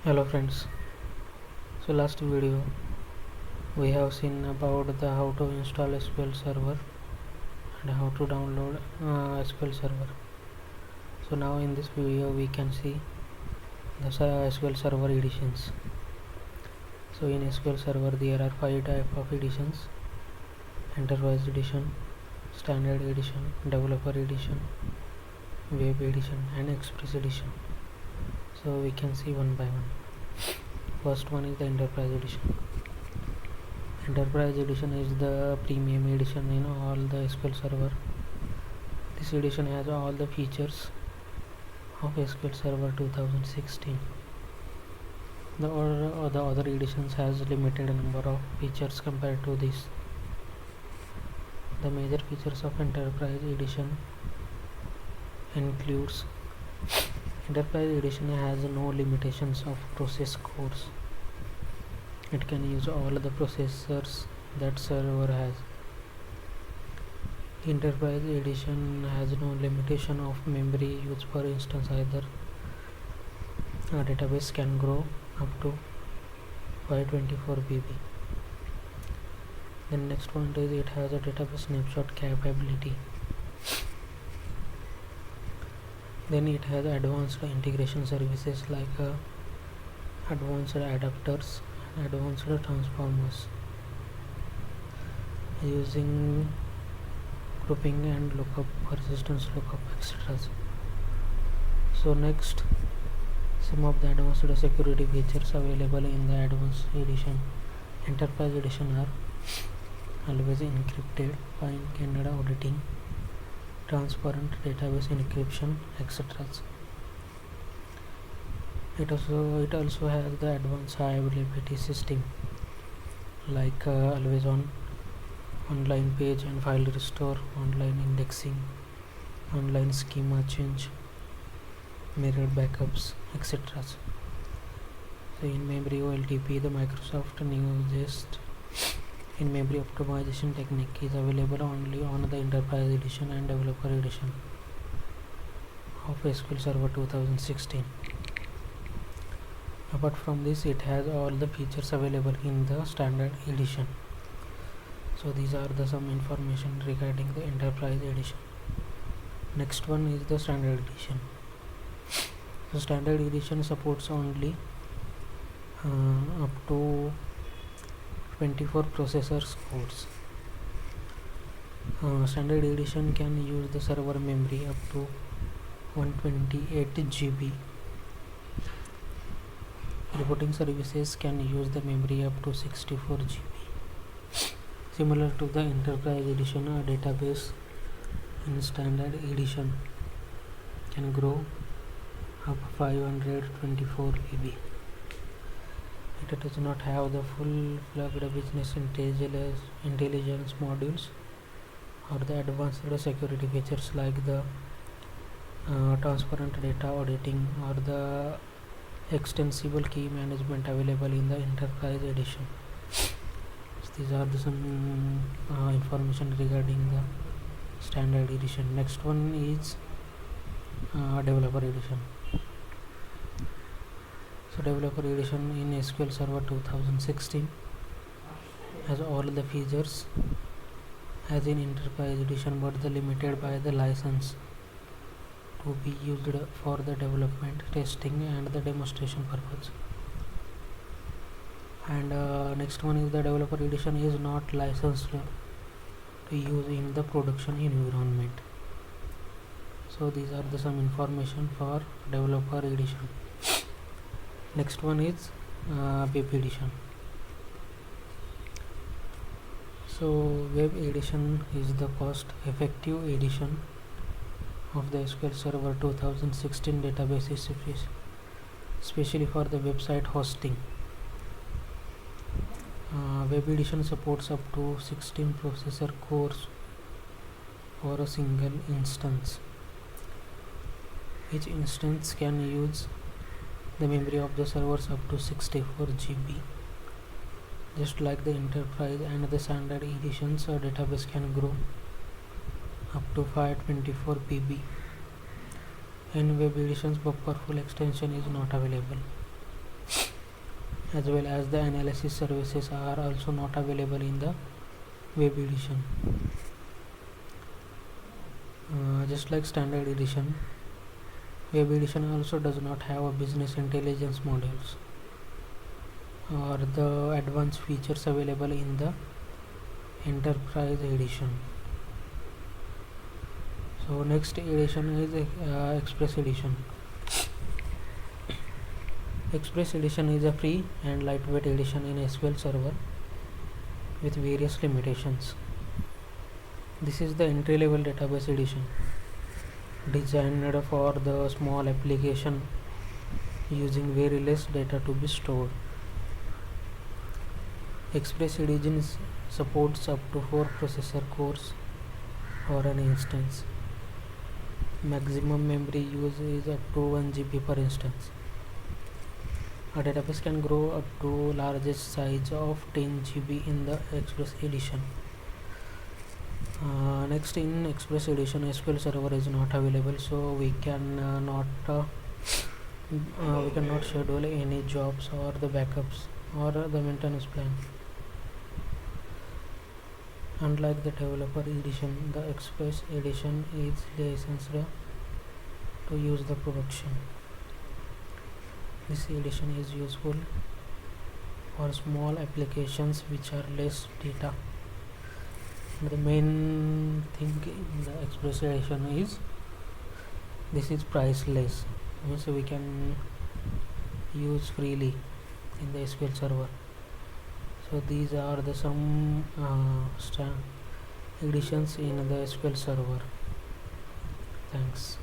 Hello friends. So last video we have seen about the how to install SQL Server and how to download SQL Server. So now in this video we can see the SQL Server editions. So in SQL Server there are 5 types of editions: Enterprise Edition, Standard Edition, Developer Edition, Web Edition and Express Edition. So we can see one by one. First one is the Enterprise Edition. Enterprise Edition is the premium edition in all the SQL Server. This edition has all the features of SQL Server 2016. The other editions has limited number of features compared to this. The major features of Enterprise Edition includes: Enterprise Edition has no limitations of process cores. It can use all the processors that server has. Enterprise Edition has no limitation of memory use. For instance, either a database can grow up to 524 BB. The next one is it has a database snapshot capability. Then it has advanced integration services like advanced adapters and advanced transformers using grouping and lookup, persistence lookup, etc. So next, some of the advanced security features available in the Advanced Edition. Enterprise Edition are always encrypted, fine candid auditing, transparent database encryption, etc. It also has the advanced high availability system like always on online page and file restore, online indexing, online schema change, mirrored backups, etc. So in memory OLTP, the Microsoft uses in-memory optimization technique is available only on the Enterprise Edition and Developer Edition of SQL Server 2016. Apart from this, it has all the features available in the Standard Edition. So these are some information regarding the Enterprise Edition. Next one is the Standard Edition. The Standard Edition supports only up to 24 processors cores. Standard Edition can use the server memory up to 128 GB. Reporting services can use the memory up to 64 GB. Similar to the Enterprise Edition, a database in Standard Edition can grow up 524 GB. It does not have the full-fledged business intelligence modules or the advanced security features like the transparent data auditing or the extensible key management available in the Enterprise Edition. So these are some information regarding the Standard Edition. Next one is Developer Edition. So Developer Edition in SQL Server 2016 has all the features as in Enterprise Edition, but the limited by the license to be used for the development, testing and the demonstration purpose. And next one is the Developer Edition is not licensed to use in the production environment. So these are some information for Developer Edition. Next one is Web Edition. So Web Edition is the cost-effective edition of the SQL Server 2016 database, especially for the website hosting. Web Edition supports up to 16 processor cores for a single instance. Each instance can use the memory of the servers up to 64 GB. Just like the Enterprise and the Standard Editions, a database can grow up to 524 BB. In Web Editions, buffer full extension is not available. as well as the analysis services are also not available in the web edition. Just like standard edition, web edition also does not have a business intelligence modules or the advanced features available in the enterprise edition. So next edition is express edition. Express edition is a free and lightweight edition in SQL Server with various limitations. This is the entry level database edition designed for the small application using very less data to be stored. Express edition supports up to 4 processor cores for an instance. Maximum memory use is up to 1 GB per instance. A database can grow up to largest size of 10 GB in the Express edition. Next, in Express edition, SQL Server is not available, so we cannot schedule any jobs or the backups or the maintenance plan. Unlike the developer edition, the Express edition is licensed to use the production. This edition is useful for small applications which are less data. The main thing in the Express edition is this is priceless, means we can use freely in the SQL Server. So these are the some editions in the SQL Server. Thanks.